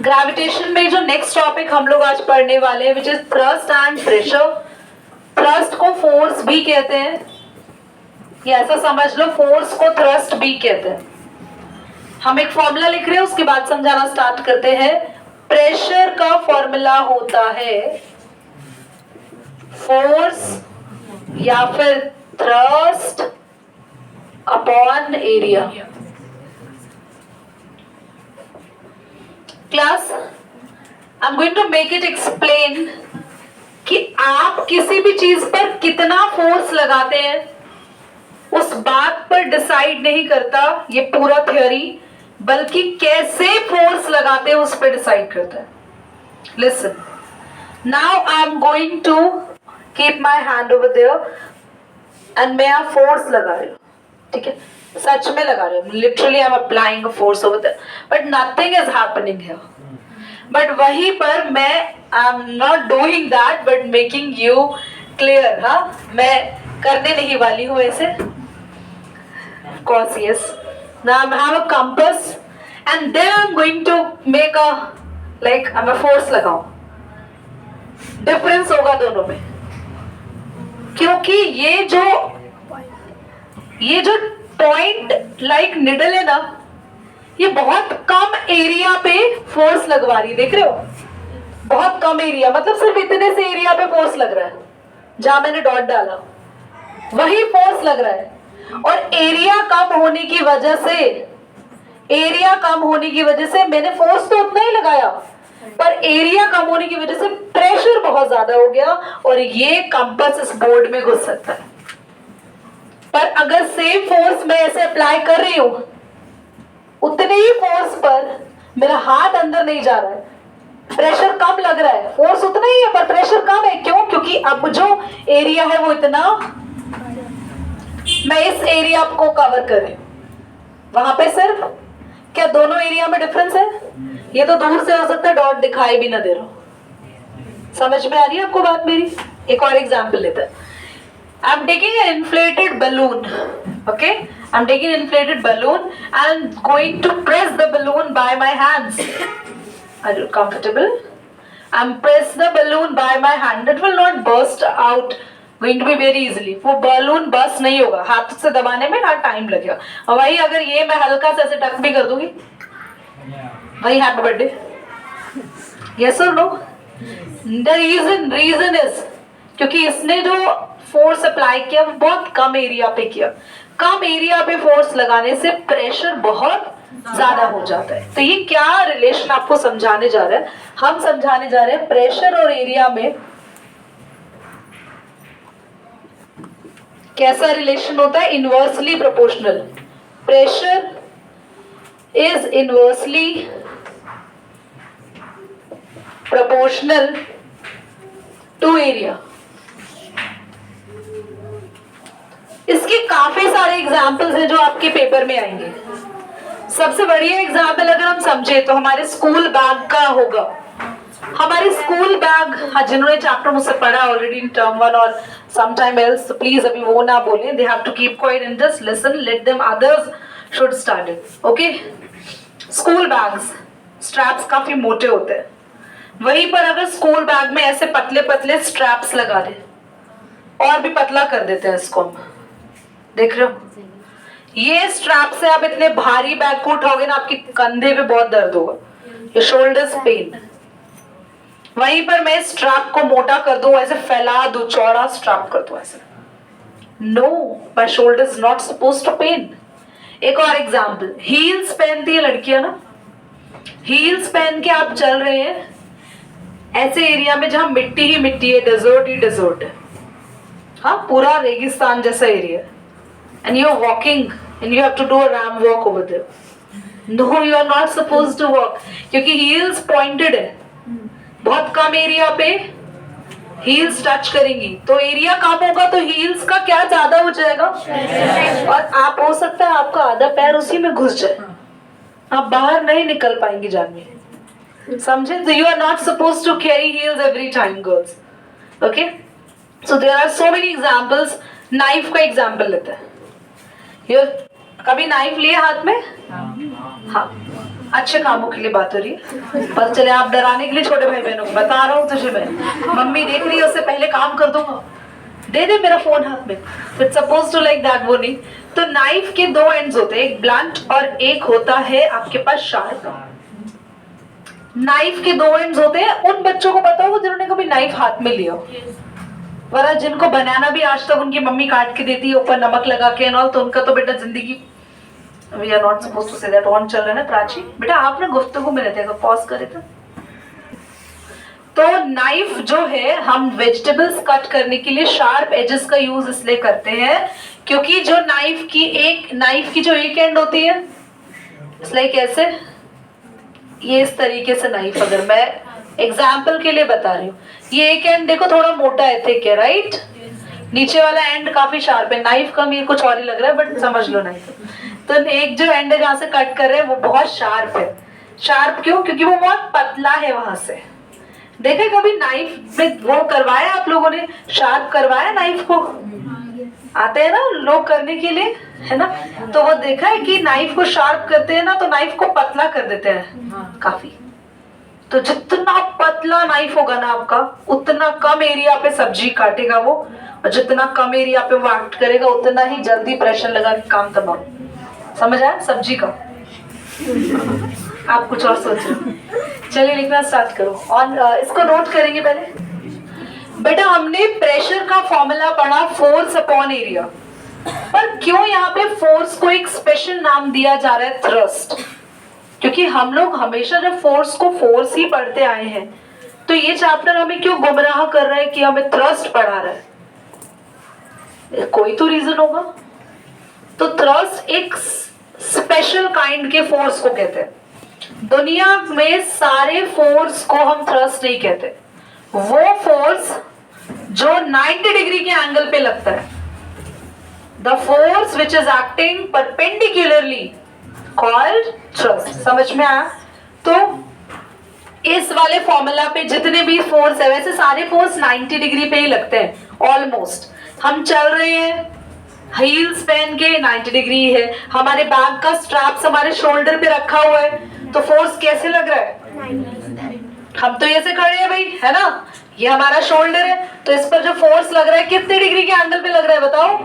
Gravitation में जो next topic हम लोग आज पढ़ने वाले हैं which is thrust and pressure. Thrust को फोर्स भी कहते हैं, या ऐसा समझ लो फोर्स को थ्रस्ट भी कहते हैं। हम एक फॉर्मूला लिख रहे हैं, उसके बाद समझाना स्टार्ट करते हैं। प्रेशर का फॉर्मूला होता है फोर्स या फिर thrust upon area. Class I am going to make it explain कि आप किसी भी चीज पर कितना फोर्स लगाते हैं उस बात पर डिसाइड नहीं करता ये पूरा थ्योरी, बल्कि कैसे फोर्स लगाते हैं उस पर डिसाइड करता है। Listen, now I am going to keep my hand over there and मैं यहाँ फोर्स लगा रही हूँ, ठीक है, सच में लगा रही हूँ, literally I am applying a force over there, but nothing is happening here. But वहीं पर मैं I am not doing that but making you clear. हाँ, मैं करने नहीं वाली हूँ ऐसे। Of course, yes. Now I have a compass and then I'm going to make a like I'm a force लगाऊं। डिफरेंस होगा दोनों में, क्योंकि ये जो पॉइंट लाइक निडल है ना, ये बहुत कम एरिया पे फोर्स लगवा रही है, देख रहे हो, बहुत कम एरिया, मतलब सिर्फ इतने से एरिया पे फोर्स लग रहा है, जहां मैंने डॉट डाला वही फोर्स लग रहा है। और एरिया कम होने की वजह से मैंने फोर्स तो उतना ही लगाया, पर एरिया कम होने की वजह से प्रेशर बहुत ज्यादा हो गया और ये कंपास इस बोर्ड में घुस सकता है। पर अगर सेम फोर्स मैं ऐसे अप्लाई कर रही हूं, उतने ही फोर्स पर मेरा हाथ अंदर नहीं जा रहा है, प्रेशर कम लग रहा है, फोर्स उतना ही है पर प्रेशर कम है। क्यों? क्योंकि अब जो एरिया है वो इतना, मैं इस एरिया को कवर कर रही हूं, वहां पे सिर्फ, क्या दोनों एरिया में डिफरेंस है? ये तो दूर से हो सकता है, डॉट दिखाई भी ना दे रहा। समझ में आ रही है आपको बात मेरी? एक और एग्जांपल लेते हैं। I am taking an inflated balloon, okay, I am taking inflated balloon and going to press the balloon by my hands. Are you comfortable? I am press the balloon by my hand, it will not burst out, going to be very easily। वो balloon burst नहीं होगा, हाथ से दबाने में ना time लगेगा। और वही अगर ये मैं हल्का से ऐसे टक भी कर दूंगी, वही हैप्पी बर्थडे, यस और नो? द रीजन इज क्योंकि इसने जो फोर्स अप्लाई किया वो बहुत कम एरिया पे किया। कम एरिया पे फोर्स लगाने से प्रेशर बहुत ज्यादा हो जाता है। तो ये क्या रिलेशन आपको समझाने जा रहे हैं? हम समझाने जा रहे हैं प्रेशर और एरिया में कैसा रिलेशन होता है। Inversely proportional. Pressure is inversely proportional to area. इसके काफी सारे एग्जाम्पल्स हैं जो आपके पेपर में आएंगे। सबसे बढ़िया एग्जाम्पल अगर हम समझे तो हमारे स्कूल बैग का होगा। हमारे स्कूल बैग, जिन्होंने चैप्टर मुझसे पढ़ा ऑलरेडी इन टर्म 1 और sometime else, so please अभी वो ना बोले, they have to keep quiet and just listen, let them, others should start it, okay? School bags, straps काफी मोटे होते हैं, वहीं पर अगर स्कूल बैग में ऐसे पतले पतले स्ट्रैप्स लगा दे और भी पतला कर देते हैं इसको हम, देख रहे हो? ये स्ट्रैप से आप इतने भारी बैग को उठाओगे ना, आपके कंधे पे बहुत दर्द होगा, your shoulders pain। वहीं पर मैं स्ट्रैप को मोटा कर दूं, ऐसे फैला दूं, चौड़ा स्ट्रैप कर दूं ऐसे, no, my shoulder is not supposed to pain. एक और एग्जांपल, हील्स पहनती है लड़कियां ना, हील्स पहन के आप चल रहे हैं ऐसे एरिया में जहां मिट्टी ही मिट्टी है, डेजर्ट ही डेजर्ट है, हाँ, पूरा रेगिस्तान जैसा area, and you are walking and you have to do a ramp walk over there. No, you are not supposed to walk, क्योंकि हील्स पॉइंटेड है, बहुत कम एरिया पे हील्स टच करेंगी, तो एरिया कम होगा तो हील्स का क्या ज्यादा हो जाएगा, और आप हो सकता है आपका आधा पैर उसी में घुस जाए, आप बाहर नहीं निकल पाएंगी जानवी, समझे? तो you are not supposed to carry heels every time girls, okay? So there are so many examples. Knife का एग्जांपल लेते हैं। कभी नाइफ लिए हाथ में? हाँ, अच्छे कामों के लिए बात हो रही है। पता चले आप डराने के लिए छोटे भाई बहनों को बता रहा हूँ तुझे मैं, मम्मी देख रही है उससे पहले काम कर दूंगा, दे दे मेरा फोन हाथ में। It's suppose to like that, वो नहीं। तो नाइफ के दो एंड्स होते हैं, एक ब्लंट और एक होता है आपके पास शार्प। नाइफ के दो एंड्स होते हैं, उन बच्चों को पता होगा जिन्होंने कभी नाइफ हाथ में लिया, वरना जिनको बनाना भी आज तक उनकी मम्मी काट के देती है ऊपर नमक लगा के और तो उनका तो बेटा जिंदगी, we are not supposed to say that. On चल रहा है ना प्राची, बेटा आप ना गुफ्तगू में रहते हैं, पॉज करे तो नाइफ जो है हम वेजिटेबल्स कट करने के लिए शार्प एजेस का यूज इसलिए करते हैं क्योंकि जो नाइफ की जो एक एंड होती है, इसलिए कैसे ये इस तरीके से नाइफ, अगर मैं एग्जाम्पल के लिए बता रही हूँ, ये एक एंड देखो थोड़ा मोटा है, थिक है, राइट, नीचे वाला एंड काफी शार्प है, नाइफ का मेरे कुछ और ही लग रहा है बट समझ लो नाइफ। तो एक जो एंड है जहां से कट कर रहे हैं वो बहुत शार्प है। शार्प क्यों? क्योंकि वो बहुत पतला है, वहां से देखे कभी नाइफ में वो करवाया आप लोगों ने, शार्प करवाया नाइफ को, आते हैं ना लोग करने के लिए, है ना, तो वो देखा है कि नाइफ को शार्प करते हैं ना तो नाइफ को पतला कर देते हैं काफी। तो जितना पतला नाइफ होगा ना आपका, उतना कम एरिया पे सब्जी काटेगा वो, और जितना कम एरिया पे वो एक्ट करेगा उतना ही जल्दी प्रेशर लगा के काम तमाम। समझ आया सब्जी का? आप कुछ और सोच रहे हो? चलिए लिखना स्टार्ट करो और इसको नोट करेंगे पहले। बेटा हमने प्रेशर का फॉर्मूला पढ़ा फोर्स अपॉन एरिया, पर क्यों यहाँ पे फोर्स को एक स्पेशल नाम दिया जा रहा है थ्रस्ट? क्योंकि हम लोग हमेशा जब फोर्स को फोर्स ही पढ़ते आए हैं, तो ये चैप्टर हमें क्यों गुमराह कर रहा है कि हमें थ्रस्ट पढ़ा रहा है? कोई तो रीजन होगा। तो थ्रस्ट एक स्पेशल काइंड के फोर्स को कहते हैं। दुनिया में सारे फोर्स को हम थ्रस्ट नहीं कहते, वो फोर्स जो 90 डिग्री के एंगल पे लगता है, the force which is acting perpendicularly called thrust. समझ में आया? तो इस वाले फॉर्मूला पे जितने भी फोर्स है, वैसे सारे फोर्स 90 डिग्री पे ही लगते हैं ऑलमोस्ट। हम चल रहे हैं हील्स पहन के 90 डिग्री है, हमारे बैग का स्ट्रैप्स हमारे शोल्डर पे रखा हुआ है, तो फोर्स कैसे लग रहा है? हम तो ऐसे खड़े हैं भाई, है ना, ये हमारा शोल्डर है, तो इस पर जो फोर्स लग रहा है कितने डिग्री के एंगल पे लग रहा है बताओ?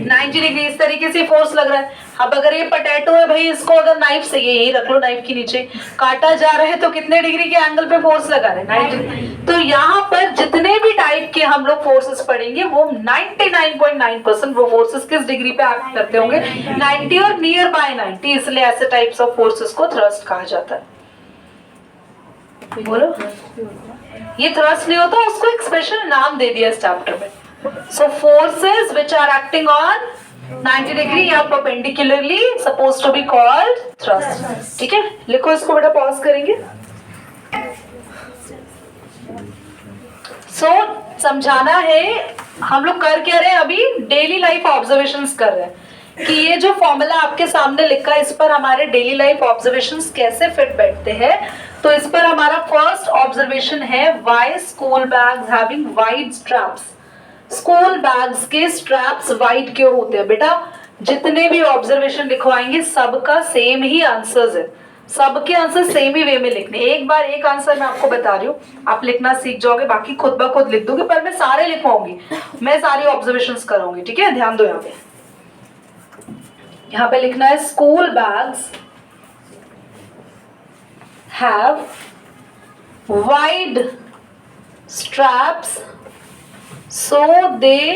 90 डिग्री। इस तरीके से फोर्स लग रहा है। अब अगर ये पोटैटो है भाई, इसको अगर नाइफ से यही रख लो, नाइफ के नीचे काटा जा रहा है, तो कितने डिग्री के एंगल पे फोर्स लगा रहे हैं? 90। तो यहाँ पर जितने भी टाइप के हम लोग फोर्सेस पढ़ेंगे, वो 99.9% वो फोर्सेस किस डिग्री पे एक्ट करते होंगे? 90 और नियर बाय 90। इसलिए ऐसे टाइप्स ऑफ फोर्सेस को थ्रस्ट कहा जाता है। बोलो, ये थ्रस्ट नहीं होता, उसको एक स्पेशल नाम दे दिया इस चैप्टर में। So forces which are acting on 90 degree या perpendicularly suppose to be called thrust. ठीक है, लिखो इसको बेटा, पॉज करेंगे। सो समझाना है हम लोग कर क्या रहे हैं अभी? डेली लाइफ ऑब्जर्वेशंस कर रहे हैं कि ये जो फॉर्मूला आपके सामने लिखा है, इस पर हमारे डेली लाइफ ऑब्जर्वेशंस कैसे फिट बैठते हैं। तो इस पर हमारा फर्स्ट ऑब्जर्वेशन है, why school bags having wide straps. School bags के स्ट्रैप्स वाइड क्यों होते हैं? बेटा जितने भी ऑब्जर्वेशन लिखवाएंगे सबका सेम ही आंसर्स है, सबके आंसर सेम ही वे में लिखने। एक बार एक आंसर मैं आपको बता रही हूँ, आप लिखना सीख जाओगे, बाकी खुद ब खुद लिख दोगे, पर मैं सारे लिखवाऊंगी, मैं सारी ऑब्जर्वेशंस कराऊंगी। ठीक है, ध्यान दो। यहाँ पे लिखना है school bags have wide straps so they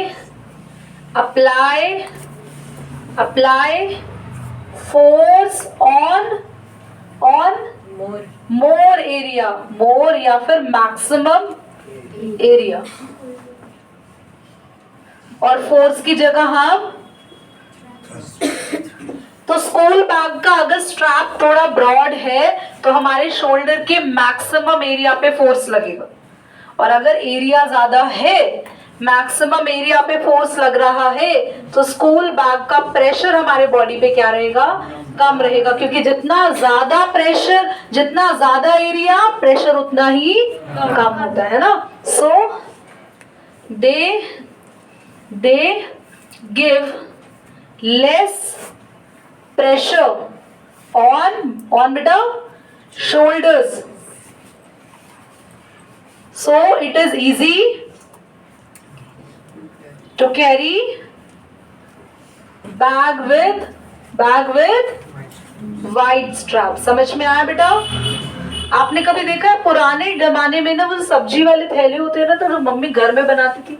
apply force on more area, more या फिर maximum area, और फोर्स की जगह हम तो स्कूल बैग का अगर स्ट्रैप थोड़ा ब्रॉड है तो हमारे शोल्डर के मैक्सिमम एरिया पे फोर्स लगेगा, और अगर एरिया ज्यादा है, मैक्सिमम एरिया पे फोर्स लग रहा है, तो स्कूल बैग का प्रेशर हमारे बॉडी पे क्या रहेगा? कम रहेगा, क्योंकि जितना ज्यादा प्रेशर, जितना ज्यादा एरिया, प्रेशर उतना ही कम होता है ना। So they give less pressure on beta shoulders. So it is easy to carry bag with wide strap. समझ में आया बेटा? आपने कभी देखा है पुराने जमाने में ना वो सब्जी वाले थैले होते हैं ना, तो जो मम्मी घर में बनाती थी,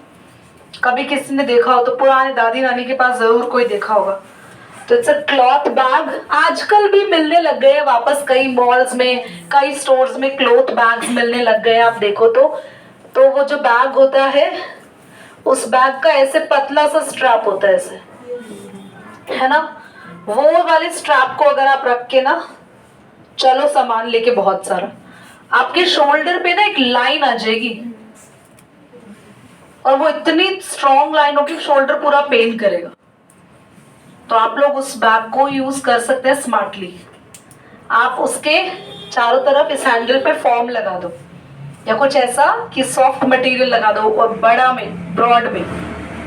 कभी किसी ने देखा हो तो पुराने दादी नानी के पास जरूर कोई देखा होगा. तो इट्स अ क्लॉथ बैग. आजकल भी मिलने लग गए हैं वापस कई मॉल्स में, कई स्टोर्स में क्लॉथ बैग्स मिलने लग गए हैं. आप देखो तो वो जो बैग होता है उस बैग का ऐसे पतला सा स्ट्रैप होता है ऐसे, है ना. वो वाले स्ट्रैप को अगर आप रख के ना चलो सामान लेके बहुत सारा, आपके शोल्डर पे ना एक लाइन आ जाएगी और वो इतनी स्ट्रॉन्ग लाइन होगी शोल्डर पूरा पेन करेगा. तो आप लोग उस बैग को यूज कर सकते हैं स्मार्टली. आप उसके चारों तरफ इस हैंडल पे फॉर्म लगा दो या कुछ ऐसा कि सॉफ्ट मटेरियल लगा दो और बड़ा में ब्रॉड में,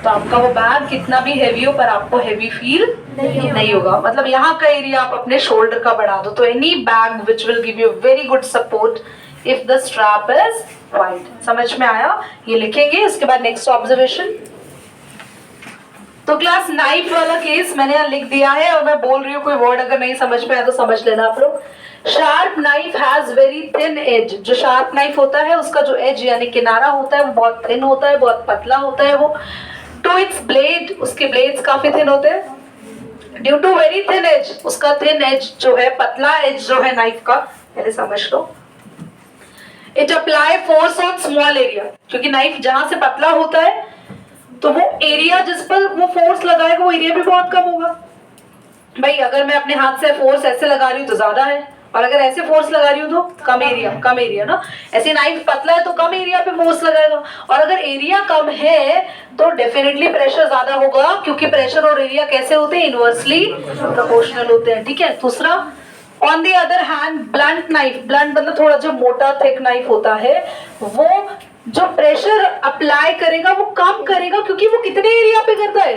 तो आपका वो बैग कितना भी हैवी हो पर आपको हैवी फील नहीं होगा. मतलब यहाँ का एरिया आप अपने शोल्डर का बढ़ा दो. तो any bag which will give you very good support if the strap is wide. समझ में आया? ये लिखेंगे. इसके बाद नेक्स्ट ऑब्जर्वेशन. तो क्लास 9 वाला केस मैंने यहाँ लिख दिया है और मैं बोल रही हूँ, कोई वर्ड अगर नहीं समझ में आया तो समझ लेना आप लोग. Sharp knife has very thin edge. जो शार्प नाइफ होता है उसका जो एज यानी किनारा होता है वो बहुत थिन होता है, बहुत पतला होता है वो. टू इट्स ब्लेड, उसके ब्लेड्स काफी थिन होते हैं. Due to very thin edge, उसका थिन एज जो है, पतला एज जो है नाइफ का, पहले समझ लो. It apply force on small area, क्योंकि नाइफ जहां से पतला होता है तो वो एरिया जिस पर वो फोर्स लगाएगा वो एरिया भी बहुत कम होगा. भाई अगर मैं अपने हाथ से फोर्स ऐसे लगा रही हूँ तो ज्यादा है, और अगर ऐसे फोर्स लगा रही हूँ तो कम एरिया ना. ऐसे नाइफ पतला है तो कम एरिया पे फोर्स लगाएगा, और अगर एरिया कम है तो डेफिनेटली प्रेशर ज्यादा होगा, क्योंकि प्रेशर और एरिया कैसे होते हैं? इनवर्सली प्रोपोर्शनल होते हैं. ठीक है. दूसरा, on the other hand blunt knife, blunt मतलब थोड़ा जो मोटा थिक नाइफ होता है, वो जो प्रेशर अप्लाई करेगा वो कम करेगा, क्योंकि वो कितने एरिया पे करता है?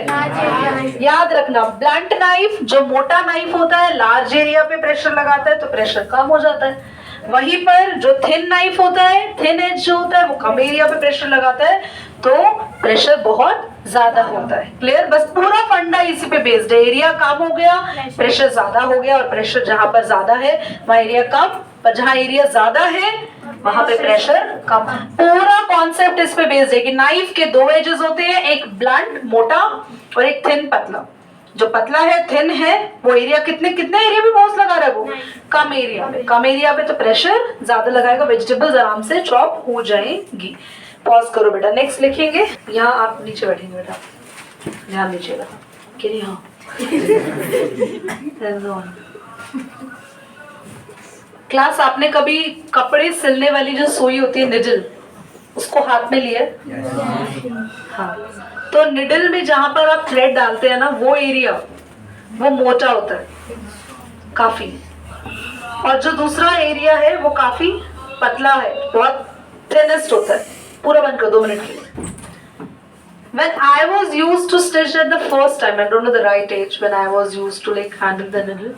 याद रखना, ब्लंट नाइफ जो मोटा नाइफ होता है लार्ज एरिया पे प्रेशर लगाता है तो प्रेशर कम हो जाता है. वहीं पर जो थिन नाइफ होता है, थिन एज जो होता है, वो कम एरिया पे प्रेशर लगाता है तो प्रेशर बहुत ज्यादा होता है. क्लियर? बस पूरा फंडा इसी पे बेस्ड है. एरिया कम हो गया प्रेशर ज्यादा हो गया, और प्रेशर जहां पर ज्यादा है वहां एरिया कम, पर जहां एरिया ज्यादा है वहां पे प्रेशर कम. पूरा कॉन्सेप्ट इस पे बेस्ड है कि नाइफ के दो एजेस होते हैं, एक ब्लंट मोटा और एक थिन पतला. जो पतला है, थिन है, वो एरिया कितने एरिया पे फोर्स लगा रहा है? वो कम एरिया पे तो प्रेशर ज्यादा लगाएगा. वेजिटेबल्स आराम से चॉप हो जाएंगी. पॉज करो बेटा. नेक्स्ट लिखेंगे. यहाँ आप नीचे बैठेंगे बेटा, ध्यान दीजिएगा. क्लास आपने कभी कपड़े सिलने वाली जो सुई होती है निडल, उसको हाथ में लिया? हाँ. तो निडल में जहां पर आप थ्रेड डालते हैं ना, वो एरिया वो मोटा होता है काफी, और जो दूसरा एरिया है वो काफी पतला है, बहुत थिनेस्ट होता है. पूरा बंद कर 2 मिनट के लिए. When I was used to stitch at the first time, I don't know the right age, when I was used to like handle the needle.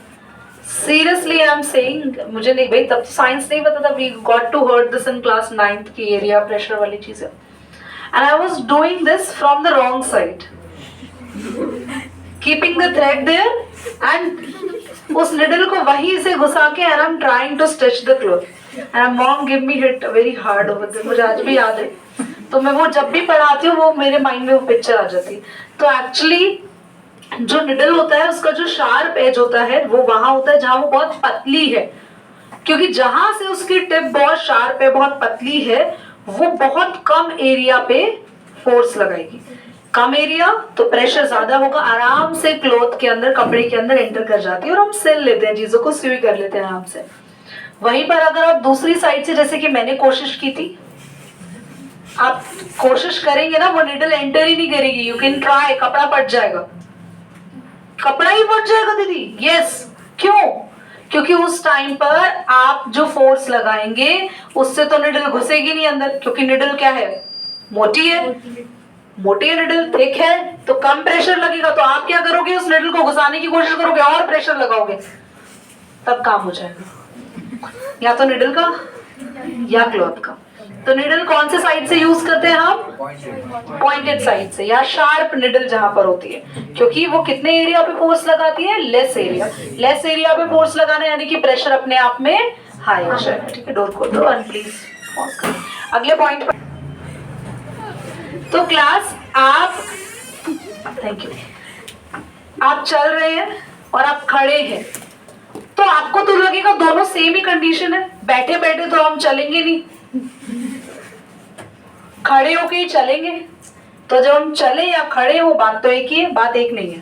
Seriously, I'm saying, मुझे नहीं भाई तब साइंस नहीं पता था. We got to heard this in class 9th की area pressure वाली चीजें. And I was doing this from the wrong side, keeping the thread there and उस needle को वहीं से घुसा के and I'm trying to stitch the cloth. And mom gave me hit very hard over there. मुझे आज भी याद है. तो मैं वो जब भी पढ़ाती हूँ वो मेरे माइंड में वो पिक्चर आ जाती. तो एक्चुअली जो निडल होता है उसका जो शार्प एज होता है वो वहां होता है जहां वो बहुत पतली है, क्योंकि जहां से उसकी टिप बहुत शार्प है, बहुत पतली है, वो बहुत कम एरिया पे फोर्स लगाएगी. कम एरिया तो प्रेशर ज्यादा होगा, आराम से क्लॉथ के अंदर, कपड़े के अंदर एंटर कर जाती है और हम सिल लेते हैं, चीजों को सुई कर लेते हैं आराम से. वहीं पर अगर आप दूसरी साइड से, जैसे कि मैंने कोशिश की थी, आप कोशिश करेंगे ना वो निडल एंटर ही नहीं करेगी. यू कैन ट्राई, कपड़ा फट जाएगा, कपड़ा ही फट जाएगा दीदी. यस. क्यों? क्योंकि उस टाइम पर आप जो फोर्स लगाएंगे उससे तो निडल घुसेगी नहीं अंदर, क्योंकि निडल क्या है? मोटी है. मोटी निडल थिक है तो कम प्रेशर लगेगा, तो आप क्या करोगे, उस निडल को घुसाने की कोशिश करोगे और प्रेशर लगाओगे, तब काम हो जाएगा, या तो निडल का या क्लॉथ का। तो निडल कौन से साइड से यूज करते हैं हम, पॉइंटेड साइड से, या शार्प निडल जहां पर होती है, क्योंकि वो कितने एरिया पे फोर्स लगाती है, लेस एरिया पे फोर्स लगाना, यानी कि प्रेशर अपने आप में हाई हो जाएगा। ठीक है, डोर खोल दो एंड प्लीज पॉज करो। अगले पॉइंट पर, तो क्लास आप, थैंक यू, आप चल रहे हैं और आप खड़े हैं, तो आपको तो लगेगा दोनों सेम ही कंडीशन है, बैठे बैठे तो हम चलेंगे नहीं, खड़े होके ही चलेंगे। तो जब हम चले या खड़े हो, बात तो एक ही है, बात एक नहीं है,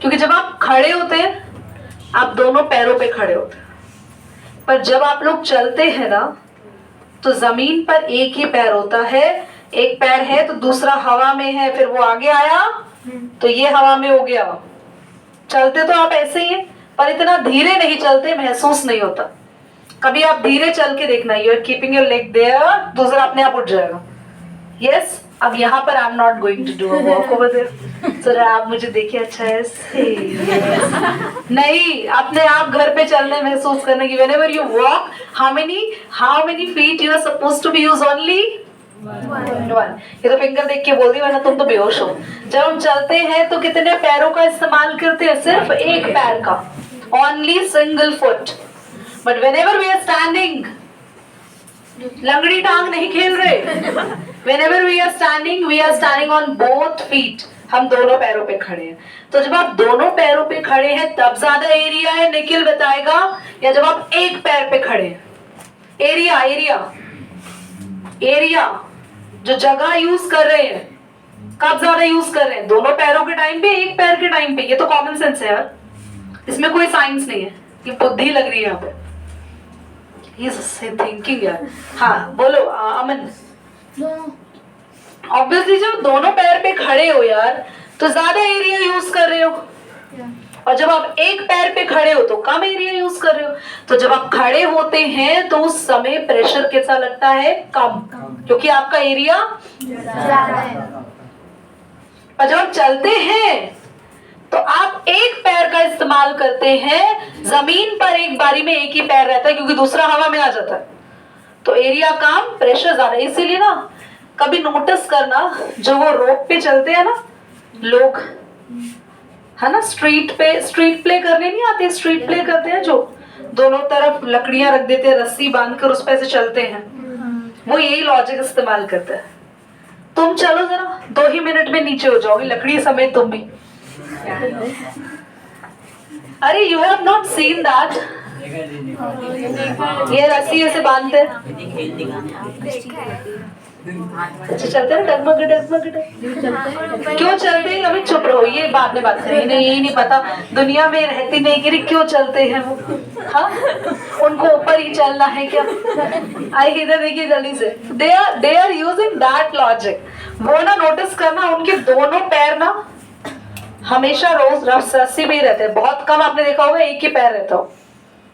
क्योंकि जब आप खड़े होते हैं आप दोनों पैरों पे खड़े होते हैं, पर जब आप लोग चलते हैं ना तो जमीन पर एक ही पैर होता है, एक पैर है तो दूसरा हवा में है, फिर वो आगे आया तो ये हवा में हो गया। चलते तो आप ऐसे ही हैं, पर इतना धीरे नहीं चलते, महसूस नहीं होता। कभी आप धीरे चल के देखना, you are keeping your leg there, दूसरा अपने आप उठ जाएगा। यस, अब यहाँ पर I am not going to do a walk over there, so आप मुझे देखिए अच्छा है नहीं, अपने आप घर पे चलने महसूस करने की। Whenever you walk, how many feet you are supposed to be use, only one. ये तो फिंगर देख के बोल दी, वरना तुम तो बेहोश हो। जब हम चलते हैं तो कितने पैरों का इस्तेमाल करते हैं, सिर्फ एक पैर का, only single foot. But whenever we are standing, लंगड़ी टांग नहीं खेल रहे, whenever we are standing on both feet, हम दोनों पैरों पे खड़े हैं। तो जब आप दोनों पैरों पे खड़े हैं तब ज्यादा एरिया है, निखिल बताएगा, या जब आप एक पैर पे खड़े हैं, एरिया जो जगह यूज कर रहे हैं, कब ज्यादा यूज कर रहे हैं, दोनों पैरों के टाइम पे, एक पैर के टाइम पे। ये तो कॉमन सेंस है यार, इसमें कोई साइंस नहीं है, ये बुद्धि लग रही है यहाँ पे, थिंकिंग यार। हाँ बोलो अमन। ऑब्वियसली जब दोनों पैर पे खड़े हो यार तो ज्यादा एरिया यूज कर रहे हो, और जब आप एक पैर पे खड़े हो तो कम एरिया यूज कर रहे हो। तो जब आप खड़े होते हैं तो उस समय प्रेशर कैसा लगता है, कम, क्योंकि आपका एरिया ज्यादा है। और जब आप चलते हैं तो आप एक पैर का इस्तेमाल करते हैं, जमीन पर एक बारी में एक ही पैर रहता है, क्योंकि दूसरा हवा में आ जाता है, तो एरिया कम, प्रेशर ज्यादा। इसीलिए ना कभी नोटिस करना, जो वो रोप पे चलते हैं ना लोग, है ना, स्ट्रीट प्ले करने नहीं आते, स्ट्रीट प्ले करते हैं, जो दोनों तरफ लकड़ियां रख देते हैं, रस्सी बांधकर उस पे से चलते हैं, वो यही लॉजिक इस्तेमाल करता है। तुम चलो जरा, 2 ही मिनट में नीचे हो जाओगी, लकड़ी समेत तुम भी। अरे you have not seen that, ये रस्सी ऐसे बांधते हैं, अच्छा चलते हैं, डगमग क्यों चलते हैं, अभी चुप रहो, ये बाद में बात करेंगे। नहीं, यही नहीं पता, दुनिया में रहती नहीं गिरी, क्यों चलते हैं वो, हाँ, उनको ऊपर ही चलना है क्या? आई इधर देखिए जल्दी से, they are using that logic. वो ना नोटिस करना, उनके दोनों पैर ना हमेशा रोज रस्सी में ही रहते हैं, बहुत कम आपने देखा होगा एक ही पैर रहता हो,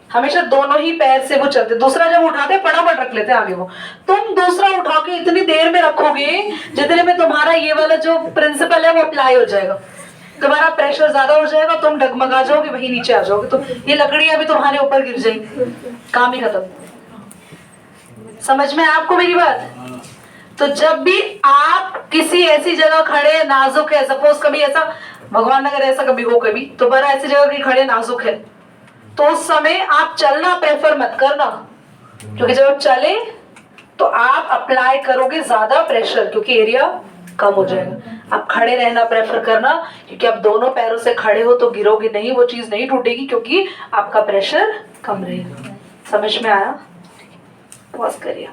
हमेशा दोनों ही पैर से वो चलते। दूसरा जब उठाते फटाफट रख लेते आगे वो, तुम दूसरा उठा के इतनी देर में रखोगे जितने में तुम्हारा ये वाला जो प्रिंसिपल है वो अप्लाई हो जाएगा, तुम्हारा प्रेशर ज्यादा हो जाएगा, तुम डगमगा जाओगे, वही नीचे आ जाओगे, तो ये लकड़ियां भी तुम्हारे ऊपर गिर जाएंगी, काम ही खत्म। समझ में आपको मेरी बात? तो जब भी आप किसी ऐसी जगह खड़े, नाजुक है, सपोज कभी ऐसा, भगवान न करे ऐसा कभी हो, कभी तो बड़ा ऐसी जगह की खड़े नाजुक है, तो उस समय आप चलना प्रेफर मत करना, क्योंकि जब आप चले तो आप अप्लाई करोगे ज्यादा प्रेशर, क्योंकि एरिया कम हो जाएगा। आप खड़े रहना प्रेफर करना, क्योंकि आप दोनों पैरों से खड़े हो तो गिरोगे नहीं, वो चीज नहीं टूटेगी, क्योंकि आपका प्रेशर कम रहेगा। समझ में आया? पॉज करिए।